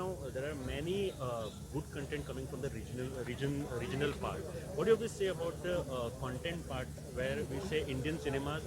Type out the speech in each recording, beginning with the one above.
now there are many good content coming from the regional part. What do you have to say about the content part where we say Indian cinemas?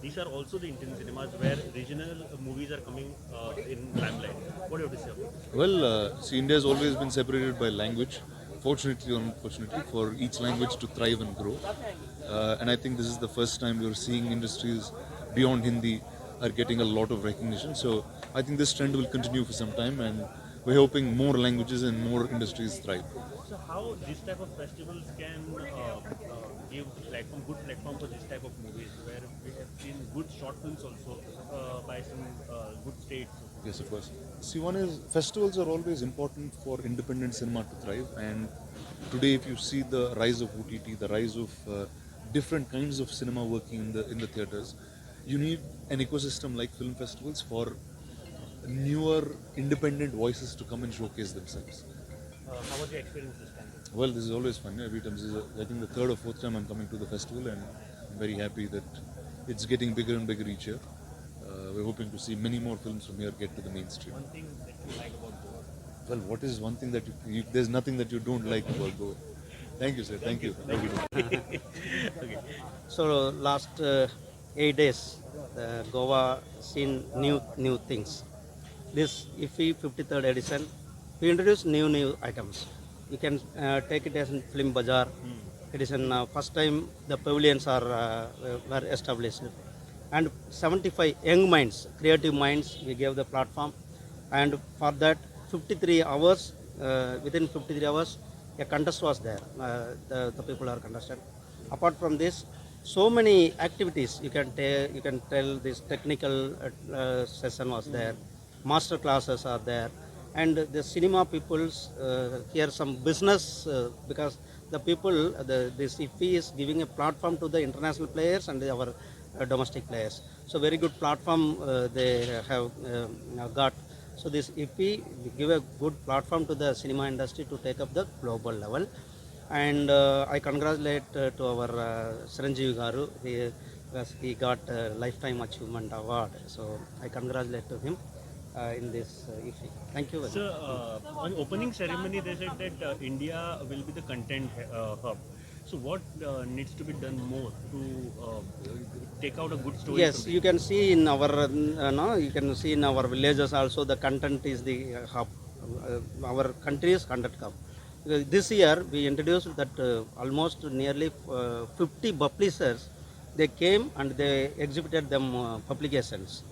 These are also the Indian cinemas where regional movies are coming in limelight. What do you have to say about this? Well, see, India has always been separated by language, fortunately or unfortunately, for each language to thrive and grow. And I think this is the first time you're seeing industries beyond Hindi are getting a lot of recognition. So I think this trend will continue for some time, and we're hoping more languages and more industries thrive. So how this type of festivals can give good platform for this type of movies, where we have seen good short films also by some good states. Yes, of course. See, one is festivals are always important for independent cinema to thrive, and today, if you see the rise of OTT, the rise of different kinds of cinema working in the theaters, you need an ecosystem like film festivals for newer independent voices to come and showcase themselves. How was your experience this time? Well, this is always fun. Every time, this is I think the third or fourth time I'm coming to the festival, and I'm very happy that it's getting bigger and bigger each year. We're hoping to see many more films from here get to the mainstream. One thing that you like about Goa? Well, what is one thing that there's nothing that you don't like about Goa? Thank you, sir. Thank you. Okay. So last 8 days, Goa seen new things. This IFFI 53rd edition, we introduced new items. You can take it as in Film Bazaar edition. First time the pavilions were established, and 75 young minds, creative minds, we gave the platform, and for that 53 hours, within 53 hours, a contest was there. The people are contested. Apart from this, so many activities you can tell. This technical session was there, master classes are there, and the cinema peoples here some business because the people this IFFI is giving a platform to the international players and our domestic players. So very good platform they have got. So this IFFI give a good platform to the cinema industry to take up the global level. And I congratulate to our CHIRANJEEVI Garu. He got a Lifetime Achievement Award. So I congratulate to him in this IFFI. Thank you very much. So on opening ceremony, they said that India will be the content hub. So what needs to be done more to take out a good story? Yes, you can see in our you can see in our villages also the content is the hub. Our country is content hub. This year we introduced that almost nearly 50 publishers. They came and they exhibited them publications.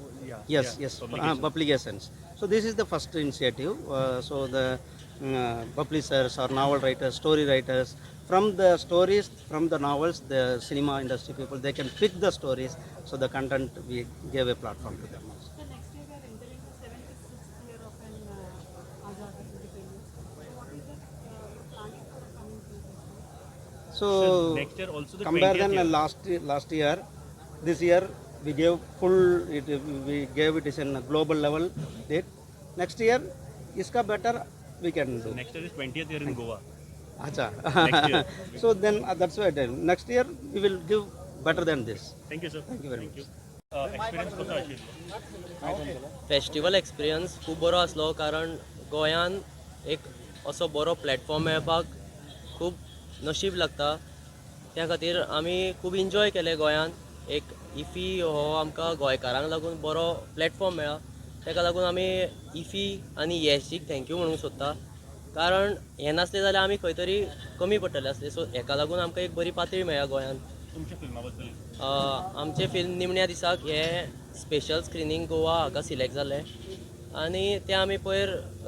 Yes, publications. So this is the first initiative. So the publishers or novel writers, story writers, from the stories, from the novels, the cinema industry people, they can pick the stories. So the content, we gave a platform to them. So next year we are entering the 76th year of an Azad independence. So what is the planning for the coming future? So next year also the compare 20th than year. last year, this year we gave we gave it is in a global level date. Next year, iska better we can do. Next year is 20th year in Goa. Acha. Next year. So then that's why next year we will give better than this. Thank you, sir. Thank you very much. Experience कसो आशिल्लो? Festival experience खूब बरो आसलो कारण गोंयान एक असो बरो प्लॅटफॉर्म मेळपाक खूब नशीब लागता. त्या खातीर आमी खूब एन्जॉय केले गोंयान. एक IFFI हो आमकां गोंयकारांक लागून बरो प्लॅटफॉर्म मेळ्ळा. ताका लागून आमी IFFI आनी येसजीक थँक्यू म्हणूंक सोदता कारण हें नासलें जाल्यार आमी खंय तरी कमी पडटले आसले. सो हेका लागून आमकां एक बरी पातळी मेळ्ळा गोंयान. तुमच्या फिल्मा बद्दल आमचे फिल्म निमण्या दिसाक हे स्पेशल स्क्रिनींग गोवा हाका सिलेक्ट जालें आनी तें आमी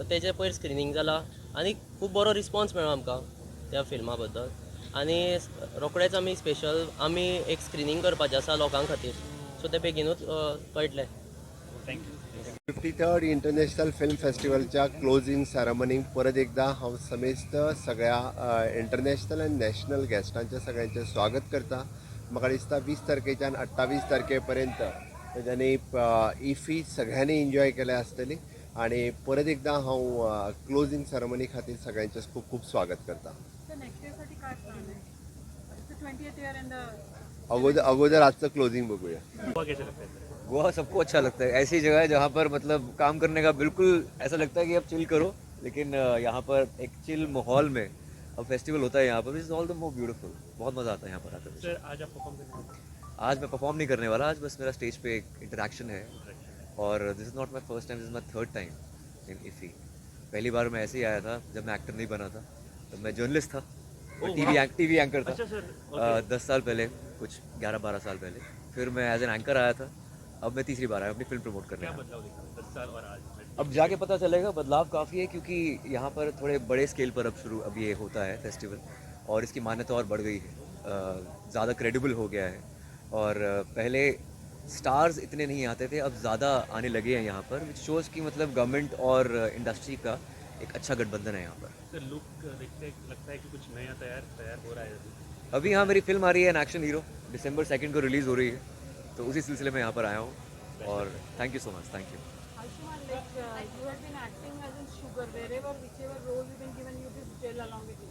तेजे पयर स्क्रिनींग जालां आनी खूब बरो रिस्पॉन्स मेळ्ळो आमकां त्या फिल्मा बद्दल. आनी रोखडेच आमी एक स्क्रिनींग करपाचें आसा लोकां खातीर. सो तें बेगीनूच कळटलें. थँक्यू. 53rd इंटरनॅशनल फिल्म फेस्टिवलच्या क्लोजिंग सेरेमनीक परत एकदा हांव समेस्त सगळ्या इंटरनॅशनल आनी नॅशनल गेस्टांचे सगळ्यांचे स्वागत करता. म्हाका दिसता 20 तारखेच्यान 28 तारखेपर्यंत तेच्यांनी IFFI सगळ्यांनी एन्जॉय केले आसतली आनी परत एकदा हांव क्लोजिंग सेरेमनी खातीर सगळ्यांचे खूब खूब स्वागत करता. So next year साठी काय प्लॅन आहे? It's the 20th year and the अगोदर आजचं क्लोजिंग बघूया. गोवा कैसे लगता है? गोवा सबको अच्छा लगता है. ऐसी जगह है जहाँ पर मतलब काम करने का बिल्कुल ऐसा लगता है कि अब चिल करो लेकिन यहाँ पर एक चिल माहौल में अब फेस्टिवल होता है यहाँ पर, is all the more beautiful. बहुत मज़ा आता है यहाँ पर आकर। सर आज आप परफॉर्म करने वाले हैं? आज मैं परफॉर्म नहीं करने वाला, आज बस मेरा स्टेज पे एक इंटरेक्शन है। और this is not my first time, this is my third time in IFFI. पहली बार मैं ऐसे ही आया था जब मैं एक्टर नहीं बना था, तब मैं जर्नलिस्ट था, टीवी एंकर था। अच्छा सर, 10 साल पहले, कुछ 11-12 साल पहले। फिर मैं एज एन एंकर आया था, अब मैं तीसरी बार आया अपनी फिल्म प्रमोट करने। क्या बदलाव दिखा 10 साल और आज में? अब जाके पता चलेगा, बदलाव काफ़ी है क्योंकि यहाँ पर थोड़े बड़े स्केल पर अब ये होता है फेस्टिवल, और इसकी मान्यता और बढ़ गई है, ज़्यादा क्रेडिबल हो गया है। और पहले स्टार्स इतने नहीं आते थे, अब ज़्यादा आने लगे हैं यहाँ पर, विच शोज़ कि मतलब गवर्नमेंट और इंडस्ट्री का एक अच्छा गठबंधन है यहाँ पर। सर लुक देखते लगता है कि कुछ नया तैयार हो रहा है अभी। अभी यहाँ मेरी फिल्म आ रही है, एन एक्शन हीरो, December 2 को रिलीज़ हो रही है, तो उसी सिलसिले में यहाँ पर आया हूँ। और thank you so much, thank you. Ayushmann, like you have been acting as in sugar wherever, whichever role you've been given, you just gel along with it.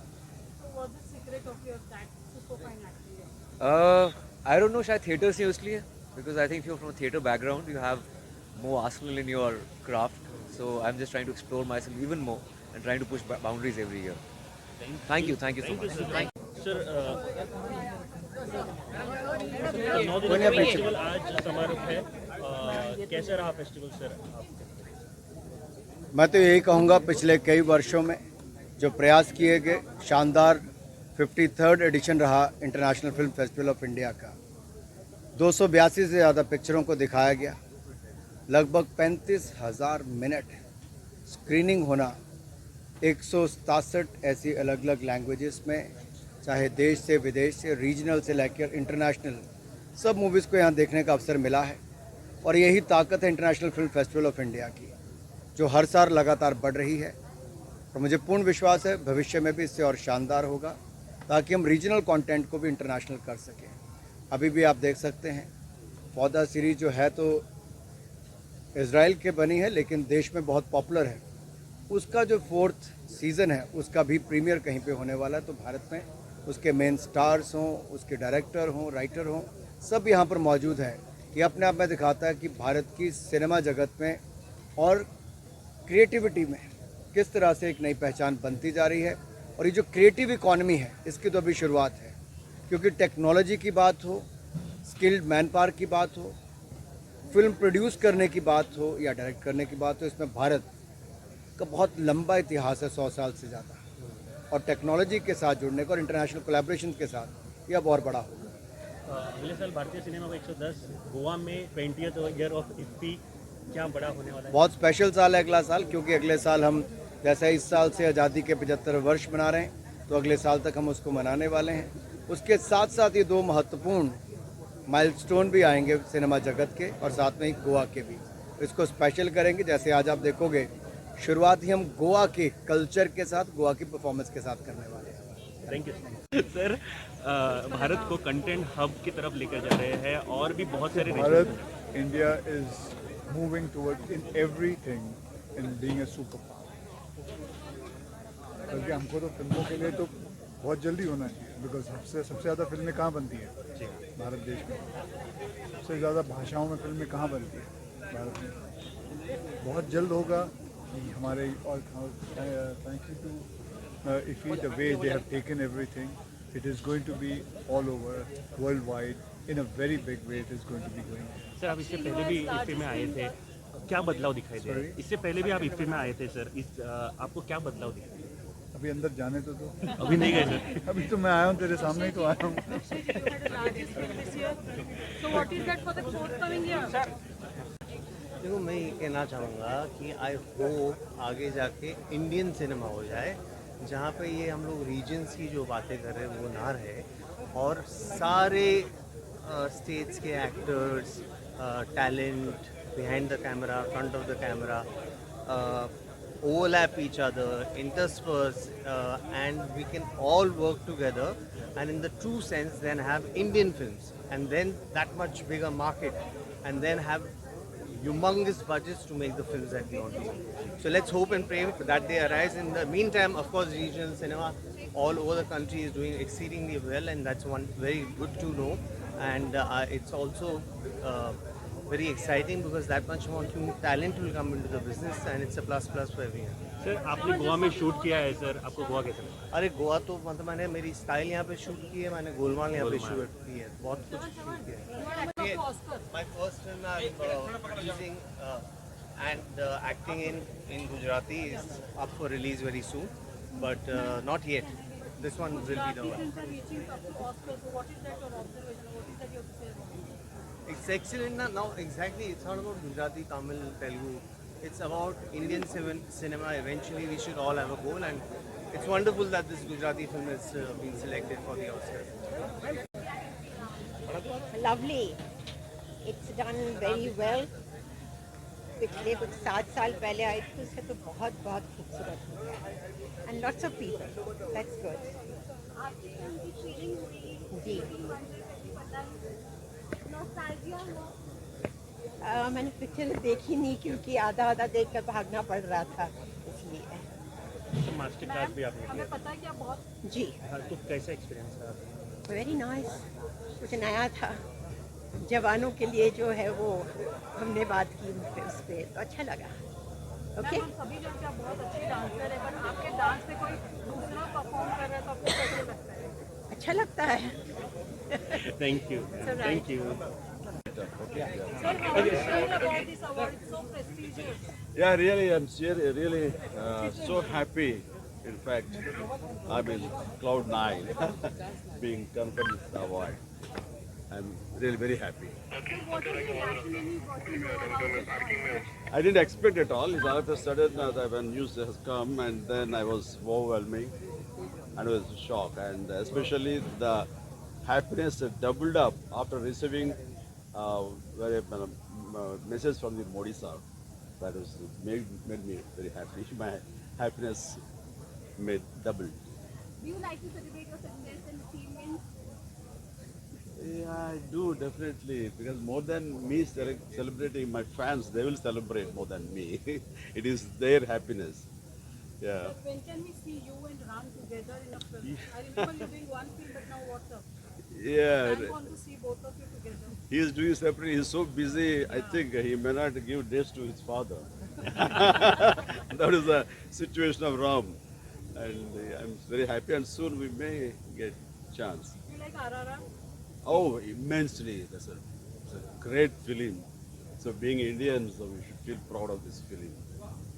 So what's the secret of your that super fine acting? I don't know, शायद theatre से इसलिए, because I think if you're from a theatre background, you have more arsenal in your craft. So I'm just trying to explore myself even more and trying to push boundaries every year. Thank you so much. Sir 9 दिनों का festival आज समारोह है, कैसा रहा festival sir आपको? मैं तो यही कहूँगा, पिछले कई वर्षों में जो प्रयास किए गए, शानदार 53rd एडिशन रहा international film festival of India का। 282 से ज़्यादा पिक्चरों को दिखाया गया, लगभग 35,000 मिनट स्क्रीनिंग होना, 167 ऐसी अलग अलग लैंग्वेजेस में, चाहे देश से विदेश से, रीजनल से लेकर इंटरनेशनल, सब मूवीज़ को यहाँ देखने का अवसर मिला है। और यही ताकत है international film festival of India की, जो हर साल लगातार बढ़ रही है। और मुझे पूर्ण विश्वास है भविष्य में भी इससे और शानदार होगा, ताकि हम रीजनल कंटेंट को भी इंटरनेशनल कर सकें। अभी भी आप देख सकते हैं पौधा सीरीज जो है तो इज़राइल के बनी है, लेकिन देश में बहुत पॉपुलर है। उसका जो 4th सीज़न है उसका भी प्रीमियर कहीं पे होने वाला है। तो भारत में उसके मेन स्टार्स हों, उसके डायरेक्टर हों, राइटर हों, सब यहाँ पर मौजूद है। ये अपने आप में दिखाता है कि भारत की सिनेमा जगत में और क्रिएटिविटी में किस तरह से एक नई पहचान बनती जा रही है। और ये जो क्रिएटिव इकॉनमी है इसकी तो अभी शुरुआत है, क्योंकि टेक्नोलॉजी की बात हो, स्किल्ड मैन पावर की बात हो, फिल्म प्रोड्यूस करने की बात हो या डायरेक्ट करने की बात हो, इसमें भारत का बहुत लंबा इतिहास है, 100 साल से ज़्यादा। और टेक्नोलॉजी के साथ जुड़ने का और इंटरनेशनल कोलैबोरेशन के साथ यह बहुत बड़ा होगा। अगले साल भारतीय सिनेमा में 110, गोवा में 20th ईयर ऑफ इफ्फी, क्या बड़ा होने वाला है? बहुत स्पेशल साल है अगला साल, क्योंकि अगले साल हम जैसे इस साल से आज़ादी के 75 वर्ष मना रहे हैं, तो अगले साल तक हम उसको मनाने वाले हैं। उसके साथ साथ ये 2 महत्वपूर्ण माइलस्टोन भी आएंगे सिनेमा जगत के, और साथ में ही गोवा के भी। इसको स्पेशल करेंगे। जैसे आज आप देखोगे, शुरुआत ही हम गोवा के कल्चर के साथ, गोवा की परफॉर्मेंस के साथ करने वाले हैं। Thank you sir. भारत को कंटेंट हब की तरफ लेकर जा रहे हैं, और भी बहुत सारे Bharat, India is moving towards in everything in being a superpower. बल्कि हमको तो फिल्मों के लिए तो बहुत जल्दी होना चाहिए, बिकॉज सबसे ज़्यादा फिल्में कहाँ बनती है भारत देश में, सबसे ज़्यादा भाषाओं में फिल्में कहाँ बनती है भारत में। बहुत जल्द होगा कि हमारे, और thank you to IFFI, the way they have taken everything, it is going to be all over worldwide in a very big way. It is going to be going. Sir आप इससे पहले भी इफ्फी में आए थे, क्या बदलाव दिखाई दे? इससे पहले भी आप इफ्फी में आए थे सर, आपको क्या बदलाव दिखाई? अभी अंदर जाने तो दो। अभी नहीं गए सर? अभी तो मैं आया हूँ, तेरे सामने ही तो आया हूँ। So what is that for the forthcoming year? देखो, मैं ये कहना चाहूँगा कि आई होप आगे जाके इंडियन सिनेमा हो जाए, जहाँ पे ये हम लोग रीजन्स की जो बातें कर रहे हैं वो ना रहे, और सारे स्टेट्स के actors, talent behind the camera, front of the camera, overlap each other, intersperse, and we can all work together, and in the true sense then have Indian films, and then that much bigger market, and then have humongous budgets to make the films that we want to make. So let's hope and pray that they arise. In the meantime, of course, regional cinema all over the country is doing exceedingly well, and that's one very good to know. And it's also very exciting because that much more talent will come into the business, and it's a plus for everyone. Sir आपने गोवा में shoot किया है sir, आपको गोवा कैसा लगा? अरे गोवा तो मतलब मैंने मेरी स्टाइल यहाँ पे शूट की है, मैंने गोलमाल यहाँ पे शूट की है, बहुत कुछ शूट किया है. My first film I'm producing and acting in Gujarati is up for release very soon, but not yet. This one will be the one. Films are reaching up to Oscars. So what is that your observation? What is that you have to say about it? It's excellent now. Exactly, it's not about Gujarati, Tamil, Telugu. It's about Indian cinema. Eventually, we should all have a goal, and it's wonderful that this Gujarati film has been selected for the Oscars. Lovely. It's done very well. पिछले कुछ 7 साल पहले आई थी उससे तो बहुत बहुत खूबसूरत हो गया and lots of people that's good. जी मैंने पिक्चर देखी नहीं क्योंकि आधा आधा देख कर भागना पड़ रहा था इसलिए. तो मास्टर क्लास भी आपने हमें किया? पता है कि आप बहुत जी हाँ, तो कैसा एक्सपीरियंस रहा? Very nice. कुछ नया था. जवानों के लिए जो है वो हमने बात की उस पर तो अच्छा लगा. ओके हम सभी जो कि आप बहुत अच्छे डांसर है, पर आपके डांस पे कोई दूसरा परफॉर्म कर रहा है तो आपको कैसे लगता है? अच्छा लगता है. Thank you, thank you. Sir, how do you feel about this award? It's so prestigious. Yeah, really, I'm really so happy. In fact, I'm in cloud 9 being conferred this award. I'm really very happy. So what is the reaction when you got to know about this award? I didn't expect it all. All of a sudden, when news has come, and then I was overwhelming, and I was shocked, and especially the happiness doubled up after receiving message from the Modi sir. That was made me very happy. My happiness made double. Do you like to celebrate your success and achievements? Yeah, I do definitely, because more than me celebrating, my fans, they will celebrate more than me. It is their happiness. Yeah. When can we see you and Ram together in a film? I remember you doing one film, but now what's up? Yeah. I want to see both of you together. He is doing separate. He is so busy. I think he may not give dates to his father. That is the situation of Ram, and I'm very happy. And soon we may get chance. You like RRR? Oh, immensely! It's a great film. So being Indian, so we should feel proud of this film.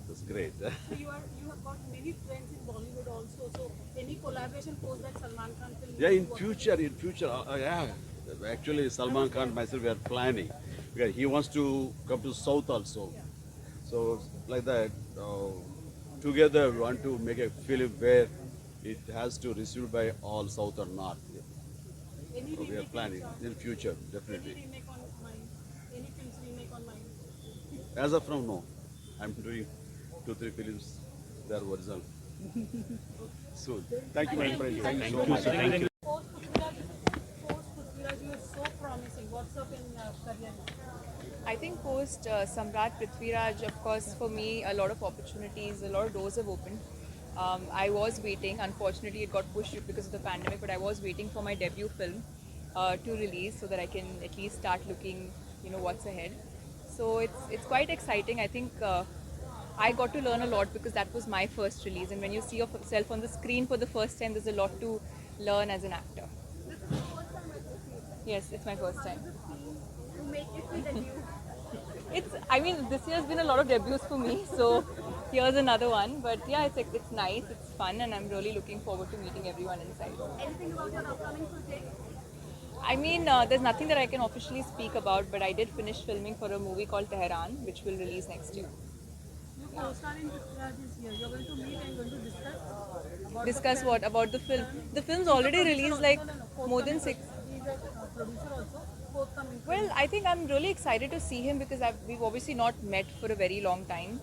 That's great. So you have got many friends in Bollywood also. So any collaboration post that Salman Khan film? Yeah, in future, yeah. Actually, Salman Khan myself we are planning because he wants to come to South also. So like that, together we want to make a film where it has to receive by all South or North. Any So we are planning in future, Any definitely. remake on mine? Any films remake on mine? As of now, no. I'm doing 2-3 films. They are original. Soon. Thank you, my friend. Thank you so much. Post Prithviraj, you are so promising. What's up in career now? I think post Samrat Prithviraj, of course, for me, a lot of opportunities, a lot of doors have opened. I was waiting. Unfortunately, it got pushed because of the pandemic, but I was waiting for my debut film to release so that I can at least start looking, what's ahead. So it's quite exciting. I think I got to learn a lot because that was my first release. And when you see yourself on the screen for the first time, there's a lot to learn as an actor. Yes, it's my first time. To make it with a new. This year's been a lot of debuts for me, so here's another one. But yeah, it's nice, it's fun, and I'm really looking forward to meeting everyone inside. Anything about your upcoming project? There's nothing that I can officially speak about, but I did finish filming for a movie called Tehran, which will release next year. You co-star in Prithviraj this year. You're going to meet and going to discuss Discuss what about the film? The film's already released like more than 6. He's a producer also. Forthcoming. Well, I think I'm really excited to see him because we've obviously not met for a very long time.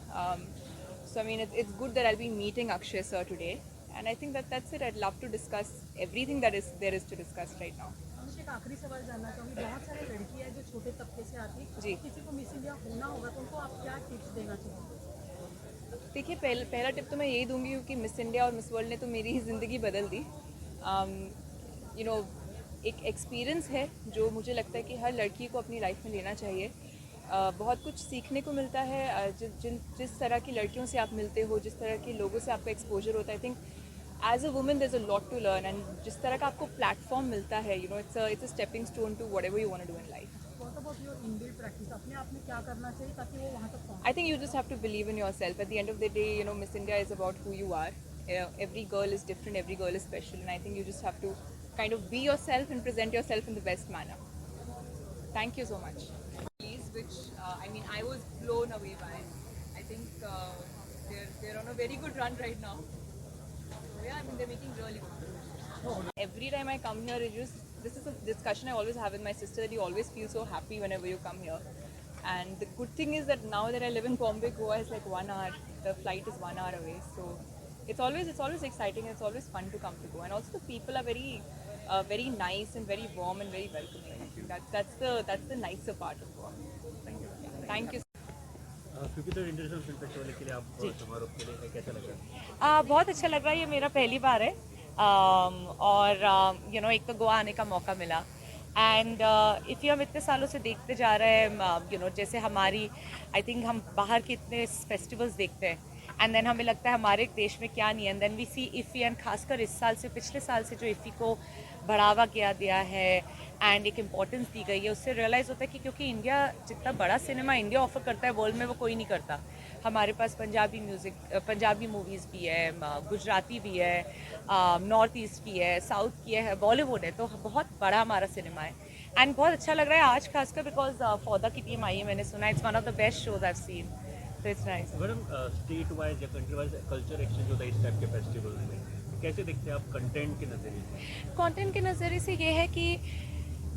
So it's good that I'll be meeting Akshay sir today, and I think that's it. I'd love to discuss everything that there is to discuss right now. मुझे एक आखिरी सवाल जानना चाहूँगी. बहुत सारे लड़की है जो छोटे तबके से आती है. जी. किसी को मिस इंडिया होना होगा तो उनको आप क्या टिप्स देना चाहोगे? देखिए, पहला टिप तो मैं यही दूंगी क्योंकि मिस इंडिया और मिस वर्ल्ड ने तो मेरी ज़िंदगी बदल दी. एक एक्सपीरियंस है जो मुझे लगता है कि हर लड़की को अपनी लाइफ में लेना चाहिए. बहुत कुछ सीखने को मिलता है। जिस तरह की लड़कियों से आप मिलते हो, जिस तरह के लोगों से आपका एक्सपोजर होता है, I think as a women there is a lot to learn, and जिस तरह का आपको प्लेटफॉर्म मिलता है, you know, it's a stepping stone to whatever you want to do in life. What about your inbuilt practice? अपने आप में क्या करना चाहिए ताकि वो वहाँ तक पहुँचे? I think you just have to believe in yourself. At the end of the day, you know, Miss India is about who you are. Every girl is different, every girl is special, and I think you just have to kind of be yourself and present yourself in the best manner. Thank you so much. Which I mean, I was blown away by. I think they're on a very good run right now. So yeah, I mean, they're making really good. Every time I come here, this is a discussion I always have with my sister, that you always feel so happy whenever you come here. And the good thing is that now that I live in Bombay, Goa is like 1 hour. The flight is 1 hour away, so it's always exciting, and it's always fun to come to Goa. And also the people are very nice and very warm and very welcoming. I think that's the nicer part of Goa. Thank you. 53rd international film festival के लिए आप समारोह के लिए कैसा लग रहा है? बहुत अच्छा लग रहा है, ये मेरा पहली बार है, और यू नो, एक तो गोवा आने का मौका मिला, एंड इफ़ी हम इतने सालों से देखते जा रहे हैं, यू नो, जैसे हमारी, आई थिंक हम बाहर के इतने फेस्टिवल्स देखते हैं, एंड देन हमें लगता है हमारे देश में क्या नहीं है, and then we see IFFI, and खासकर इस साल से, पिछले साल से जो इफ़ी को बढ़ावा दिया है एंड एक इम्पोर्टेंस दी गई है, उससे रियलाइज़ होता है कि क्योंकि इंडिया जितना बड़ा सिनेमा इंडिया ऑफर करता है वर्ल्ड में, वो कोई नहीं करता। हमारे पास पंजाबी म्यूज़िक, पंजाबी मूवीज़ भी है, गुजराती भी है, नॉर्थ ईस्ट की है, साउथ की है, बॉलीवुड है, तो बहुत बड़ा हमारा सिनेमा है, एंड बहुत अच्छा लग रहा है आज खासकर बिकॉज फौदा की टीम आई है, मैंने सुना it's one of the best shows I have seen, तो it's nice. Madam, state wise या कंट्री वाइज कल्चर एक्सचेंज होता है इस टाइप के फेस्टिवल में, कैसे देखते हैं आप कंटेंट के नज़रिए से? कंटेंट के नज़रिए से ये है कि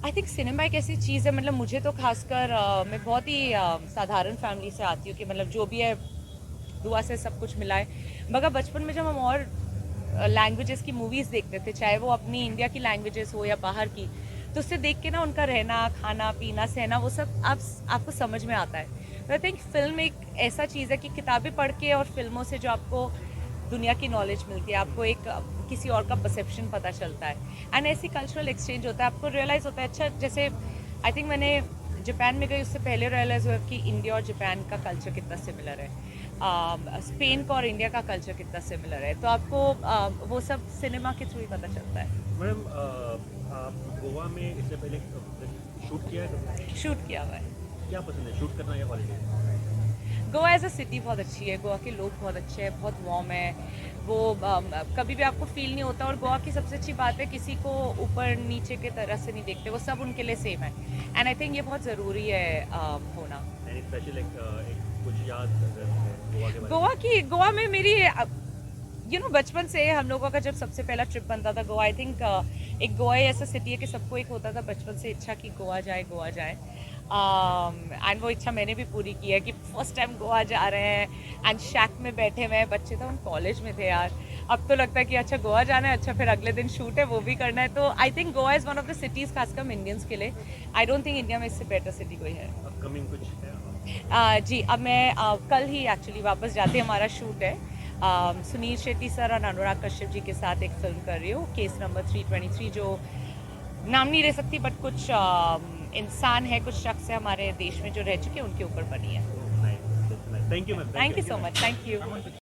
आई थिंक सिनेमा एक ऐसी चीज़ है, मतलब मुझे तो खासकर मैं बहुत ही साधारण फैमिली से आती हूँ कि मतलब जो भी है दुआ से सब कुछ मिला है, मगर बचपन में जब हम और लैंग्वेजेस की मूवीज़ देखते थे, चाहे वो अपनी इंडिया की लैंग्वेजेस हो या बाहर की, तो उससे देख के ना उनका रहना, खाना पीना, सहना, वो सब आपको समझ में आता है। तो आई थिंक फिल्म एक ऐसा चीज़ है कि किताबें पढ़ के और फिल्मों से जो आपको दुनिया की नॉलेज मिलती है, आपको एक किसी और का परसेप्शन पता चलता है, एंड ऐसी कल्चरल एक्सचेंज होता है, आपको रियलाइज़ होता है। अच्छा, जैसे आई थिंक मैंने जापान में गई, उससे पहले रियलाइज़ हुआ कि इंडिया और जापान का कल्चर कितना सिमिलर है, स्पेन का और इंडिया का कल्चर कितना सिमिलर है, तो आपको वो सब सिनेमा के थ्रू ही पता चलता है। मैडम, आप गोवा में इससे पहले शूट किया है? शूट किया हुआ है। क्या पसंद है, शूट करना या holiday? Goa as a city बहुत अच्छी है, गोवा के लोग बहुत अच्छे हैं, बहुत वार्म है, वो कभी भी आपको फील नहीं होता, और गोवा की सबसे अच्छी बात है किसी को ऊपर नीचे के तरह से नहीं देखते, वो सब उनके लिए सेम है, एंड आई थिंक ये बहुत ज़रूरी है होना। स्पेशल एक कुछ याद गोवा के बारे में? गोवा में मेरी यू नो बचपन से हम लोगों का जब सबसे पहला ट्रिप बनता था गोवा, आई थिंक एक गोवा ऐसा सिटी है कि सबको एक होता था बचपन से इच्छा कि गोवा जाए, एंड वो इच्छा मैंने भी पूरी की है कि फर्स्ट टाइम गोवा जा रहे हैं, एंड शैक में बैठे हुए हैं, बच्चे तो हम कॉलेज में थे यार, अब तो लगता है कि अच्छा गोवा जाना है, अच्छा फिर अगले दिन शूट है, वो भी करना है, तो I think Goa is one of the cities खासकर इंडियंस के लिए, आई डोंट थिंक इंडिया में इससे बेटर सिटी कोई है। अपकमिंग कुछ है? जी, अब मैं कल ही एक्चुअली वापस जाते, हमारा शूट है, सुनील शेट्टी सर और अनुराग कश्यप जी के साथ एक फिल्म कर रही हूँ, केस नंबर 323, जो नाम नहीं ले सकती, बट कुछ इंसान है, कुछ शख्स है हमारे देश में जो रह चुके हैं, उनके ऊपर बनी है। Thank you ma'am. Thank you so much, thank you.